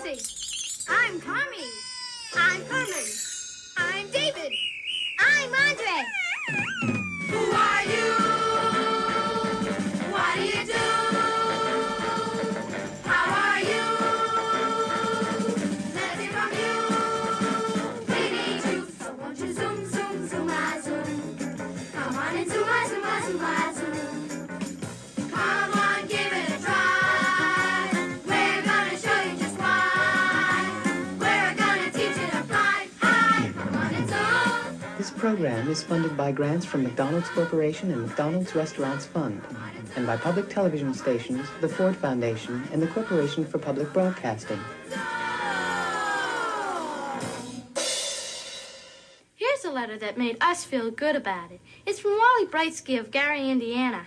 Lucy. I'm Tommy. I'm Carmen. I'm David. I'm Andre. Who are you? What do you do? How are you? Let's hear from you. We need you, so won't you zoom, zoom, zoom, I zoom. Come on and zoom, I zoom, I zoom, I zoom. Come on, give it a try. We're gonna show you just why. We're gonna teach you to fly high. Come on and zoom. This program is funded by grants from McDonald's Corporation and McDonald's Restaurants Fund, and by public television stations, the Ford Foundation, and the Corporation for Public Broadcasting. Here's a letter that made us feel good about it. It's from Wally Brightsky of Gary, Indiana.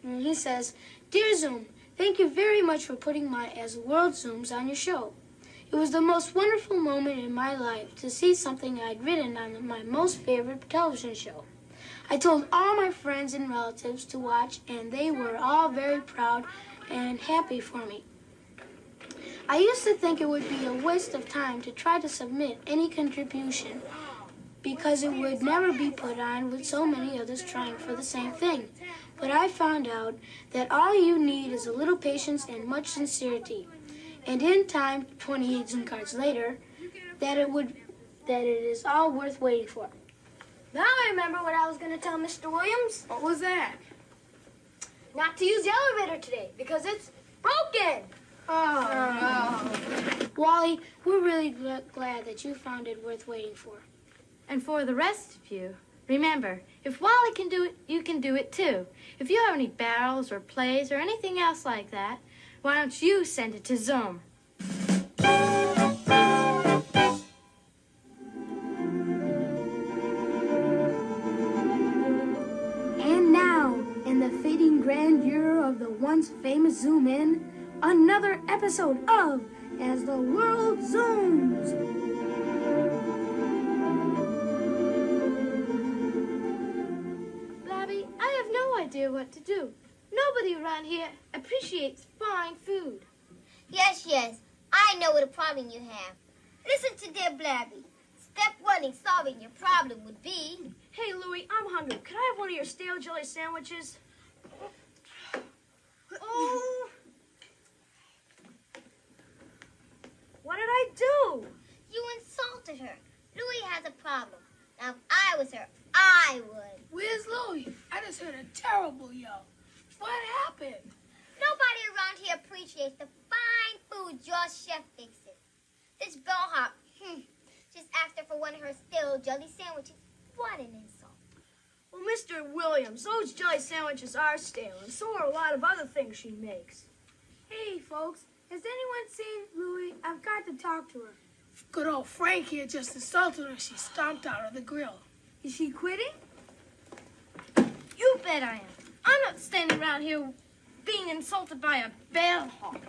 And he says, Dear Zoom, thank you very much for putting my As the World Zooms on your show. It was the most wonderful moment in my life to see something I'd written on my most favorite television show. I told all my friends and relatives to watch, and they were all very proud and happy for me. I used to think it would be a waste of time to try to submit any contribution because it would never be put on with so many others trying for the same thing. But I found out that all you need is a little patience and much sincerity. And in time, 28 Zoom cards later, that it is all worth waiting for. Now I remember what I was going to tell Mr. Williams. What was that? Not to use the elevator today because it's broken. Oh. Wally, we're really glad that you found it worth waiting for. And for the rest of you, remember, if Wally can do it, you can do it too. If you have any barrels or plays or anything else like that, why don't you send it to Zoom? And now, in the fading grandeur of the once famous Zoom In, another episode of As the World Zooms. Blobby, I have no idea what to do. Nobody around here appreciates fine food. Yes, I know what a problem you have. Listen to dear Blabby. Step one in solving your problem would be... Hey, Louie, I'm hungry. Could I have one of your stale jelly sandwiches? Oh! What did I do? You insulted her. Louie has a problem. Now, if I was her, I would. Where's Louie? I just heard a terrible yell. What happened? Nobody around here appreciates the fine food your chef fixes. This bellhop, just asked her for one of her stale jelly sandwiches. What an insult. Well, Mr. Williams, those jelly sandwiches are stale, and so are a lot of other things she makes. Hey, folks, has anyone seen Louie? I've got to talk to her. Good old Frank here just insulted her. She stomped out of the grill. Is she quitting? You bet I am. I'm not standing around here being insulted by a bellhop.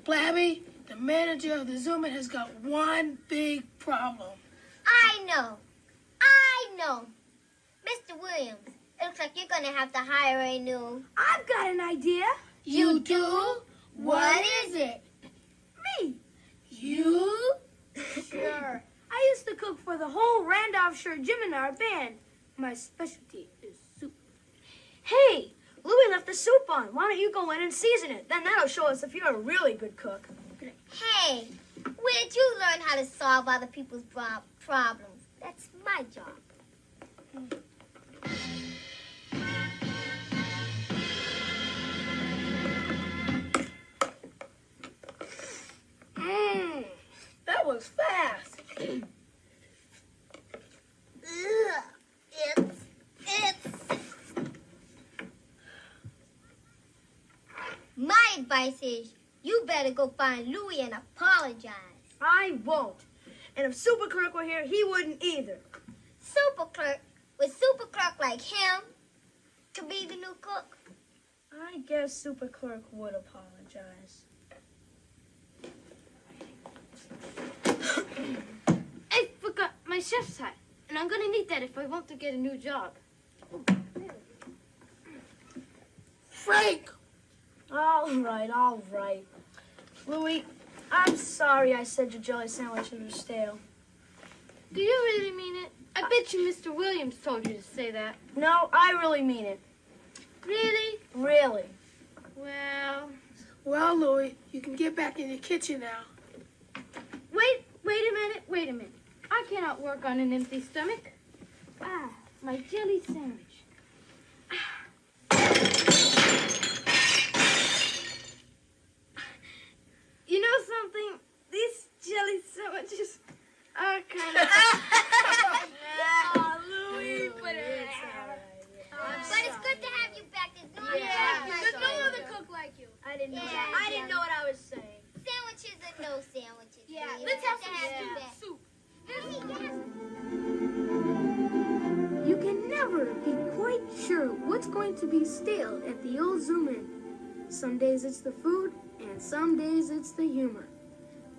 Blabby, the manager of the Zoom In has got one big problem. I know. Mr. Williams, it looks like you're going to have to hire a new... I've got an idea. You do? What is it? Me. You? Sure. I used to cook for the whole Randolphshire Gymnast band. My specialty is soup. Hey, Louie left the soup on. Why don't you go in and season it? Then that'll show us if you're a really good cook. Hey, where'd you learn how to solve other people's problems? That's my job. That was fast. My advice is you better go find Louie and apologize. I won't. And if Super Clerk were here, he wouldn't either. Super Clerk, with Super Clerk like him to be the new cook? I guess Super Clerk would apologize. I forgot my chef's hat, and I'm going to need that if I want to get a new job. Frank! All right. Louie, I'm sorry I said your jelly sandwiches were stale. Do you really mean it? I bet you Mr. Williams told you to say that. No, I really mean it. Really? Really. Well... Well, Louie, you can get back in the kitchen now. Wait a minute. I cannot work on an empty stomach. Ah, my jelly sandwich. You know something? These jelly sandwiches are kind of... Oh, Louie, but But it's good to have you back. There's no other cook like there's no you. other cook like you. I didn't know. Yeah, I didn't know what I was saying. Sandwiches or no sandwiches. Yeah, Louie. let's It's have good some to you back. soup. You can never be quite sure what's going to be stale at the old Zoom In. Some days it's the food, and some days it's the humor.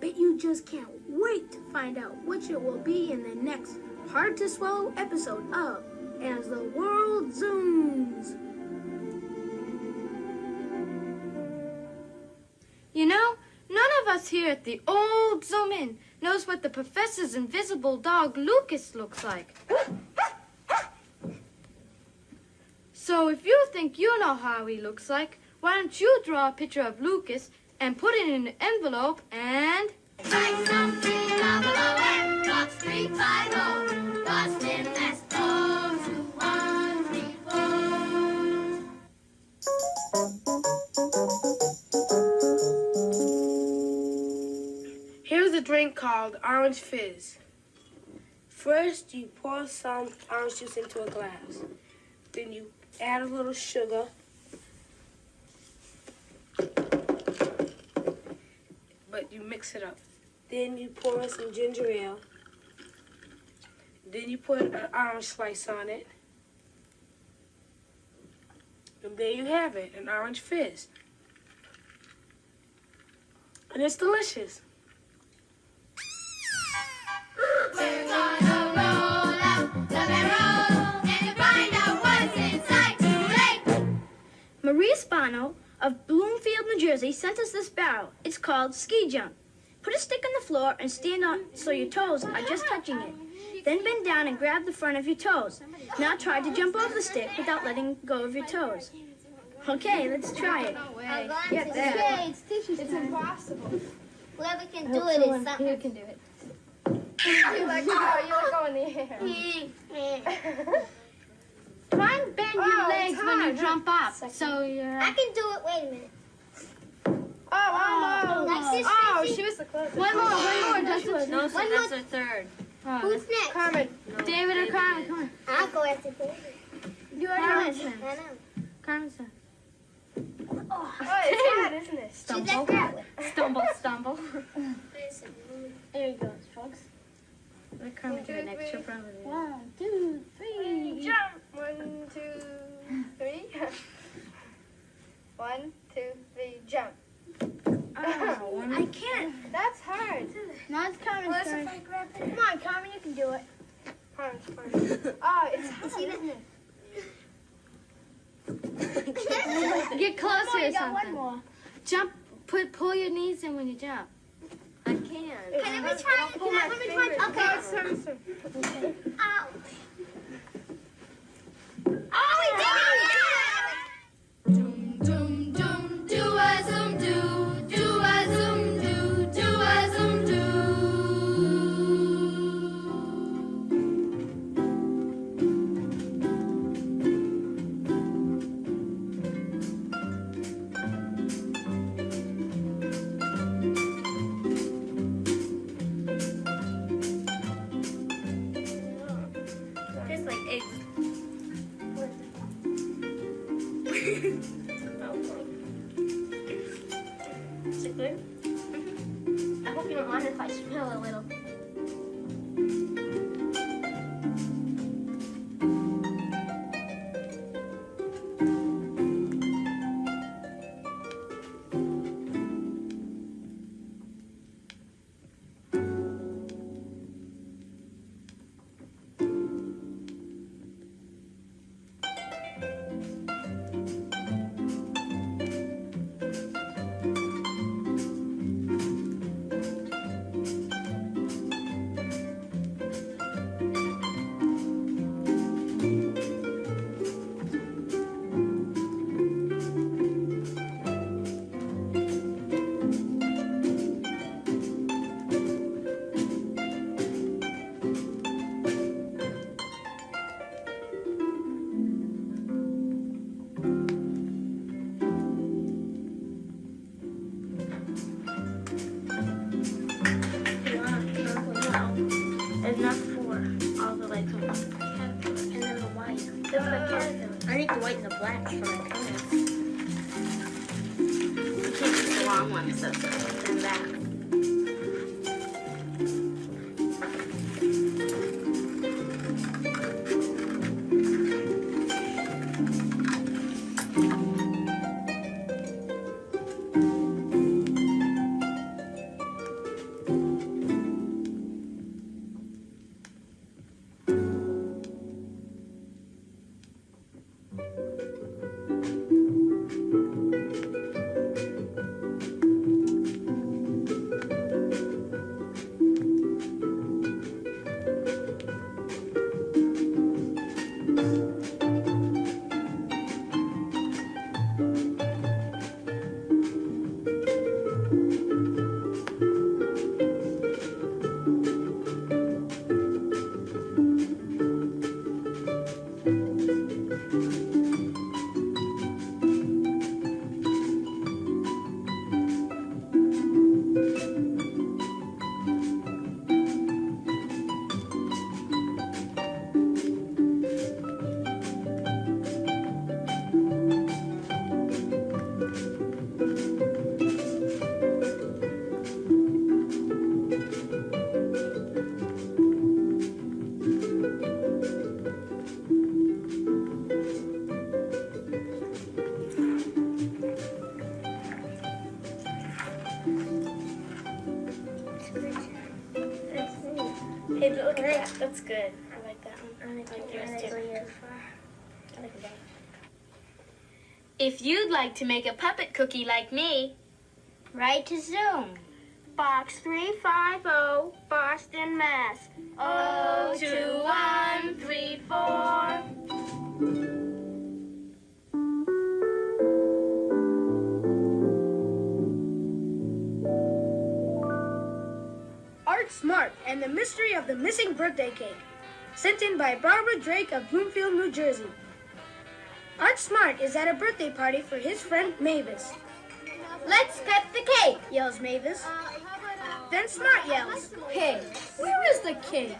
But you just can't wait to find out which it will be in the next hard-to-swallow episode of As the World Zooms. You know, none of us here at the old Zoom In knows what the professor's invisible dog Lucas looks like. So if you think you know how he looks like, why don't you draw a picture of Lucas and put it in an envelope and... Write something down below and box 350. Boston, Mass. 02134. Here's a drink called orange fizz. First, you pour some orange juice into a glass. Then you add a little sugar. But you mix it up. Then you pour in some ginger ale. Then you put an orange slice on it. And there you have it, an orange fizz. And it's delicious. We're gonna roll out the barrel and find out what's inside today. Maria Spano of Bloomfield, New Jersey sent us this barrel. It's called Ski Jump. Put a stick on the floor and stand on so your toes are just touching it. Then bend down and grab the front of your toes. Now try to jump over the stick without letting go of your toes. Okay, let's try it. I'm going Get to that. say It's impossible. whoever can do it is something. You can do it. You're like, oh, in the air. Try and bend your Oh, legs it's when you hard. jump up. So you're... I can do it. Wait a minute. Oh, Like this, oh, Fizzy? she was the closest. One more. That's One more. that's our third. Oh, Who's next? Carmen. David or Carmen? Come on. I'll go after David. You Carmen's Carmen's I next. know. Carmen's next. Oh, it's hard, isn't it? She's like that one. Stumble. There you go, folks. Let Carmen do it next. She'll probably... 1, 2, 3. Jump. 1, 2, 3. 1, 2, 3, jump. I can't. That's hard. Now it's Carmen's Melissa, turn. if I grab it. Come on, Carmen, you can do it. Carmen's first. Oh, it's hard. See that? Get closer Come on, or you got one something. more. Jump. Pull your knees in when you jump. I can't. Can we try it? Pull my Let me fingers. try. No, Okay. it's hard. Ow. Oh, we did it! Doom, doom, doom, do a zoom do, do a zoom do, do a zoom do. Tastes like eggs. Is it good? I hope you don't mind if I spill a little. flat for my pants. You can't use the long one, so than that. Hey, look at that. That's good. I like that one. I like yours too. I like that. If you'd like to make a puppet cookie like me, Write to Zoom. Box 350, Boston, Mass. 02134. Art Smart and the Mystery of the Missing Birthday Cake. Sent in by Barbara Drake of Bloomfield, New Jersey. Art Smart is at a birthday party for his friend Mavis. Let's cut the cake. Yells Mavis. Then Smart yells. Hey, where is the cake?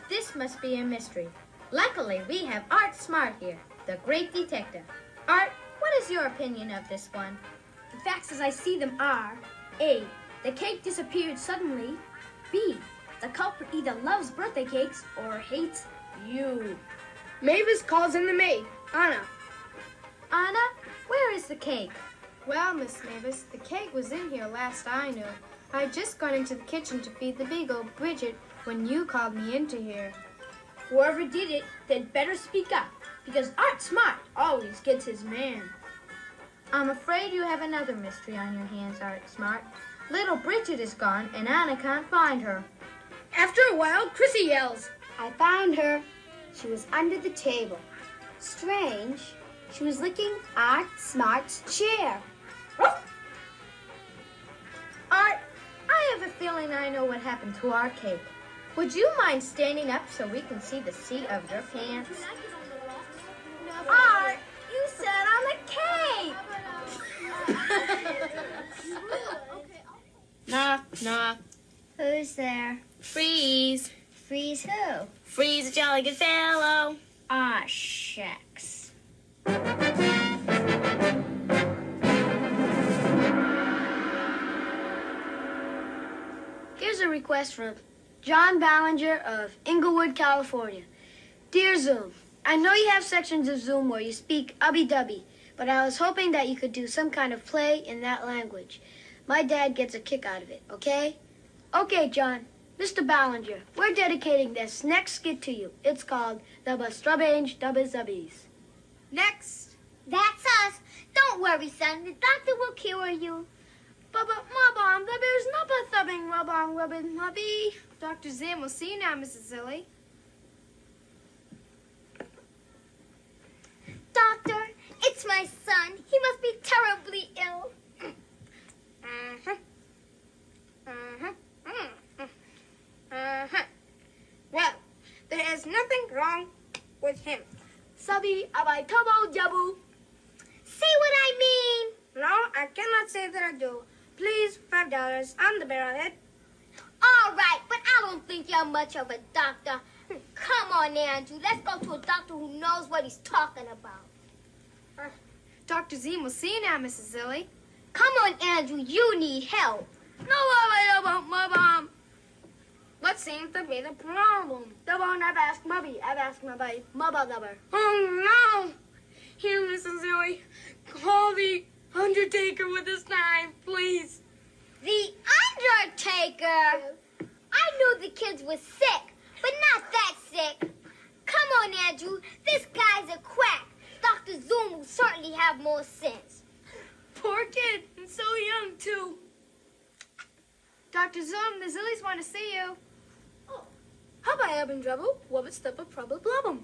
This must be a mystery. Luckily, we have Art Smart here, the great detective. Art, what is your opinion of this one? The facts as I see them are: A, the cake disappeared suddenly. B, the culprit either loves birthday cakes or hates you. Mavis calls in the maid, Anna. Anna, where is the cake? Well, Miss Mavis, the cake was in here last I knew. I had just gone into the kitchen to feed the beagle, Bridget, when you called me into here. Whoever did it, they'd better speak up, because Art Smart always gets his man. I'm afraid you have another mystery on your hands, Art Smart. Little Bridget is gone, and Anna can't find her. After a while, Chrissy yells. I found her. She was under the table. Strange. She was licking Art Smart's chair. Art, I have a feeling I know what happened to our cake. Would you mind standing up so we can see the seat of your pants? Art, you sat on the cake! Knock, knock. Who's there? Freeze. Freeze who? Freeze, a jolly good fellow. Ah, shucks. Here's a request from John Ballinger of Inglewood, California. Dear Zoom, I know you have sections of Zoom where you speak ubby-dubby, but I was hoping that you could do some kind of play in that language. My dad gets a kick out of it, okay? Okay, John. Mr. Ballinger, we're dedicating this next skit to you. It's called The Bustrabange Dubbizubbies. Next. That's us. Don't worry, son. The doctor will cure you. But, Mom, there's not a thubbing rubbing hubby. Dr. Zim will see you now, Mrs. Zilly. Doctor, it's my son. He must be terribly ill. Well, there is nothing wrong with him. Subby abai tobo jabu. See what I mean? No, I cannot say that I do. Please, $5 on the barrelhead. All right, but I don't think you're much of a doctor. Come on, Andrew. Let's go to a doctor who knows what he's talking about. Dr. Zim will see you now, Mrs. Zilly. Come on, Andrew, you need help. No, what seems to be the problem? The one I've asked Mubby. Mubba. Oh, no. Here, Mrs. Zilly. Call the Undertaker with his knife, please. The Undertaker? I knew the kids were sick, but not that sick. Come on, Andrew. This guy's a quack. Dr. Zoom will certainly have more sense. Poor kid, and so young, too. Dr. Zoom, the Zillies want to see you. How about Eben Drubble? Wubbit Stubble Prubble Blubble.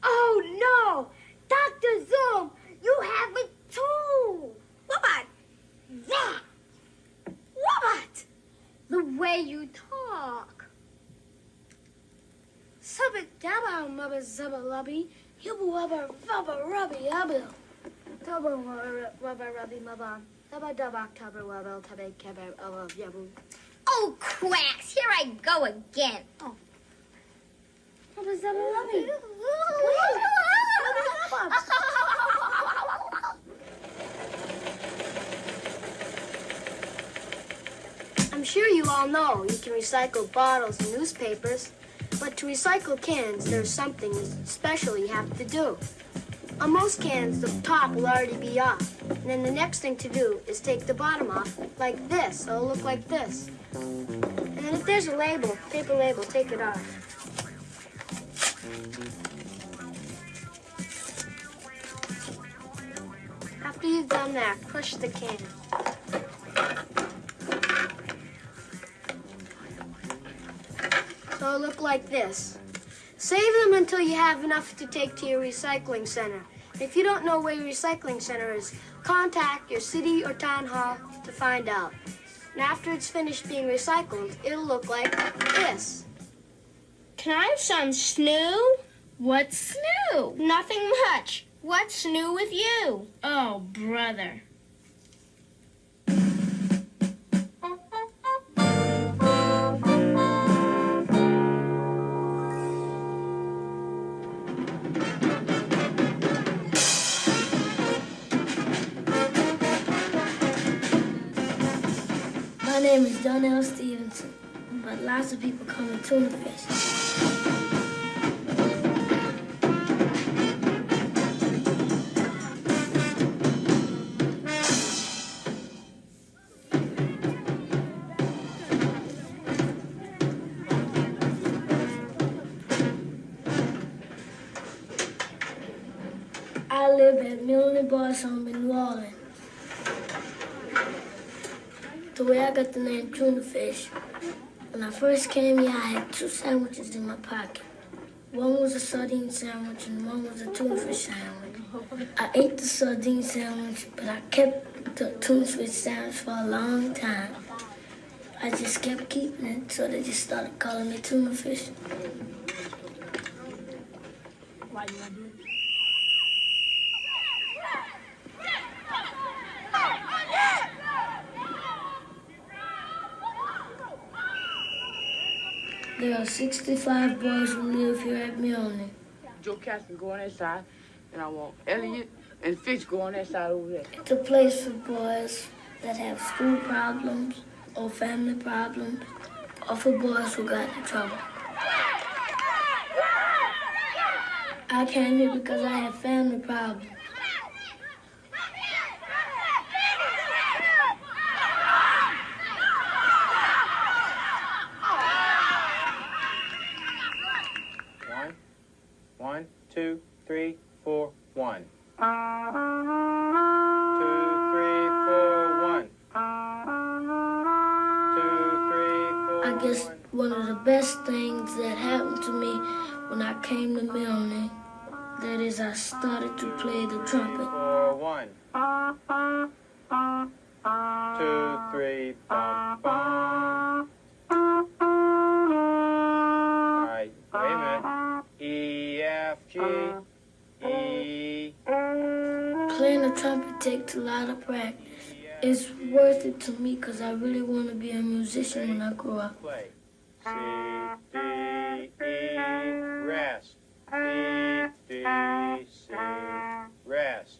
Oh, no. Dr. Zoom, you have it too. Wubbit! Yeah. Wubbit! The way you talk. Subbit dabba mubba zubba lubby. Yubba wubba rubba rubby ubba. Tubba wubba rubby mubba. Dubba dubba tubba wubba tubba kebba ubba yubba. Oh, quacks. Here I go again. Oh. Mubba zubba lubby. I'm sure you all know you can recycle bottles and newspapers, but to recycle cans, there's something special you have to do. On most cans, the top will already be off, and then the next thing to do is take the bottom off like this, so it'll look like this. And then if there's a label, paper label, take it off. After you've done that, push the can. So it'll look like this. Save them until you have enough to take to your recycling center. If you don't know where your recycling center is, contact your city or town hall to find out. And after it's finished being recycled, it'll look like this. Can I have some snoo? What's new? Nothing much. What's new with you? Oh, brother. My name is Donnell Stevenson, but lots of people call me Tuna Fish. I live at Milne Boys Home in New Orleans. The way I got the name Tuna Fish, when I first came here, I had two sandwiches in my pocket. One was a sardine sandwich and one was a tuna fish sandwich. I ate the sardine sandwich, but I kept the tuna fish sandwich for a long time. I just kept keeping it, so they just started calling me Tuna Fish. Why you want to do it? There are 65 boys who live here at Milne. Joe Cass can go on that side, and I want Elliot and Fitz go on that side over there. It's a place for boys that have school problems or family problems, or for boys who got in trouble. I came here because I had family problems. One, two, three, four, one. 2, 3, 4, 1. 2, 3, 4. I guess one of the best things that happened to me when I came to Milne, that is, I started to play the trumpet. 4, 1. 2, 3, bum, bum. All right, wait a minute. E, F, G, E. Playing the trumpet takes a lot of practice. It's worth it to me because I really want to be a musician when I grow up. Play. C, D, E, rest. D, D, C. Rest.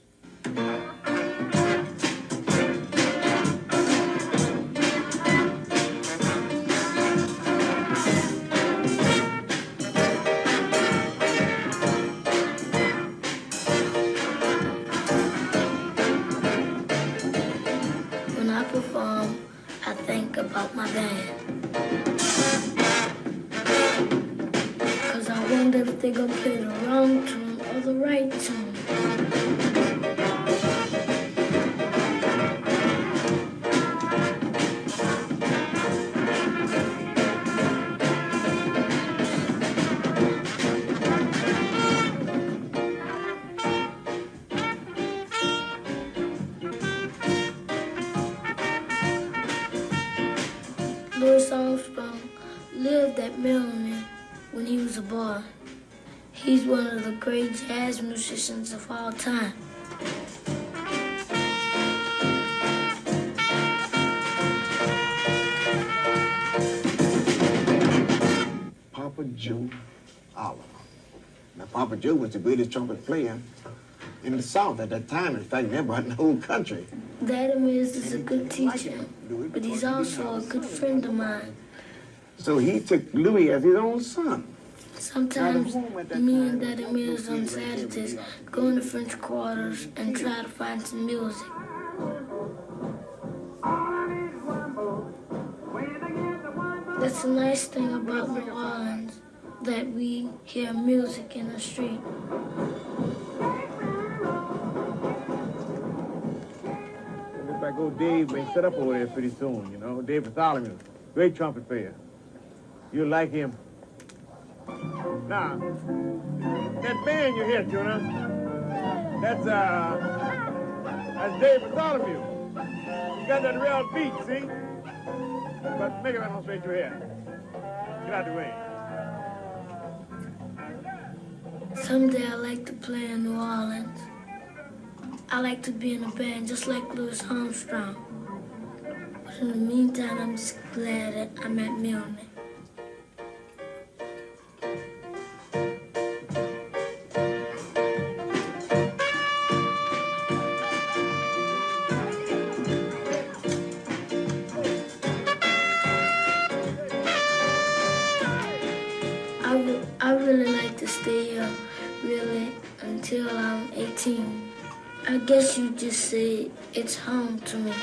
When I perform, I think about my band. 'Cause I wonder if they're gonna play the wrong tune or the right tune. Louis Armstrong lived at Milne when he was a boy. He's one of the great jazz musicians of all time. Papa Joe Oliver. Now, Papa Joe was the greatest trumpet player in the South at that time. In fact, never in the whole country. Daddy Mills is a good teacher, but he's also a good friend of mine. So he took Louis as his own son. Sometimes me and Daddy Mills on Saturdays go in the French quarters and try to find some music. That's the nice thing about New Orleans, that we hear music in the street. Looks like old Dave may set up over there pretty soon, you know. Dave Bartholomew, great trumpet player. You'll like him. Now, that band you hear, Tuna, that's Dave Bartholomew. You got that real beat, see? But make it right on straight your head. Get out of the way. Someday I like to play in New Orleans. I like to be in a band just like Louis Armstrong. But in the meantime, I'm just glad that I'm at Milne. I really like to stay here, really, until I'm 18. I guess you just say it's home to me.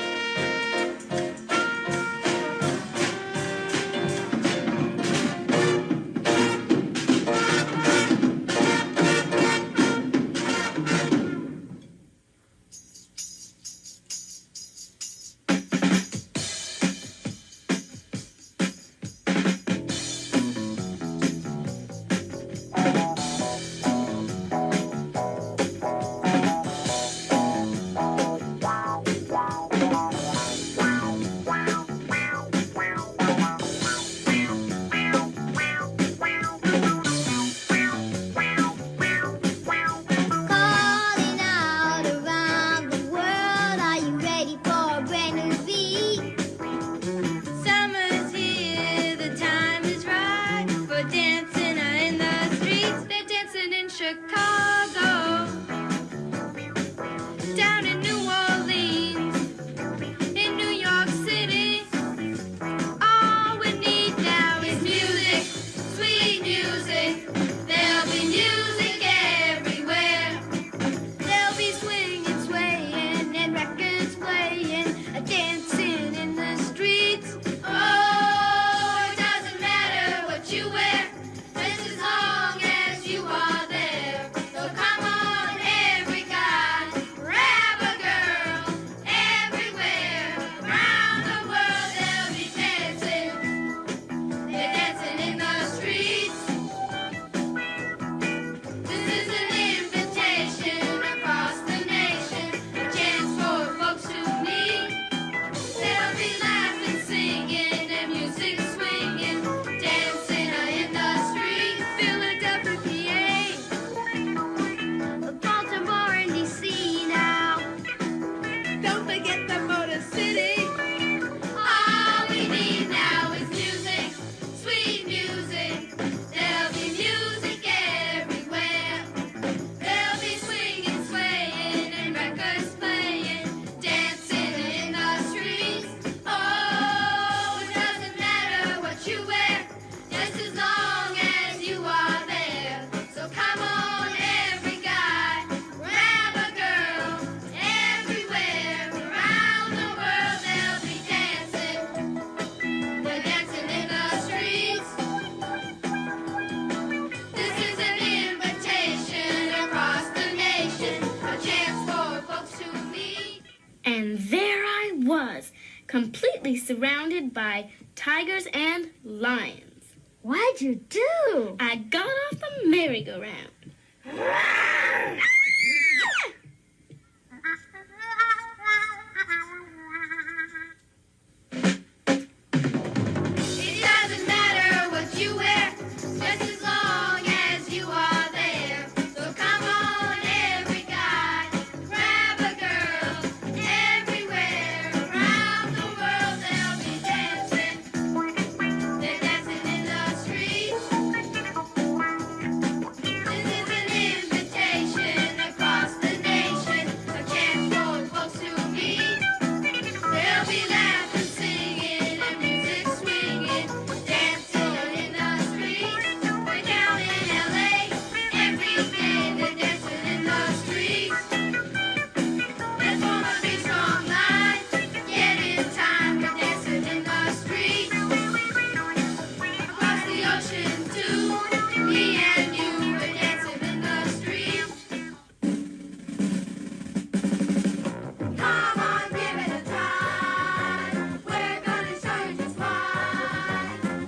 completely surrounded by tigers and lions. What'd you do? I got off the merry-go-round. It doesn't matter what you wear, just as long as you are there. So come on, every guy, grab a girl. Everywhere around the world they'll be dancing. They're dancing in the streets. This is an invitation across the nation, a chance for folks to meet. There'll be laughing, singing, and music swinging, dancing in the streets. They're down in LA every day. They're dancing in the streets. Let's form a big strong line. Get in time. We're dancing in the streets. Across the ocean too. Me and you. We're dancing in the streets. Come on, give it a try. We're gonna show you just why.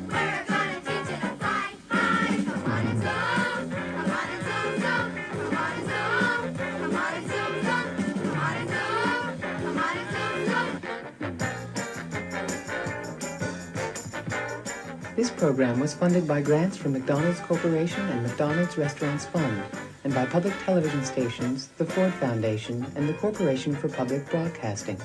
We're gonna teach you to fly high. Come on and zoom. Come on and zoom, zoom. Come on and zoom. Come on and zoom, zoom. Come on and zoom. Come on and zoom, zoom. This program was funded by grants from McDonald's Corporation and McDonald's Restaurants Fund, and by public television stations, the Ford Foundation, and the Corporation for Public Broadcasting.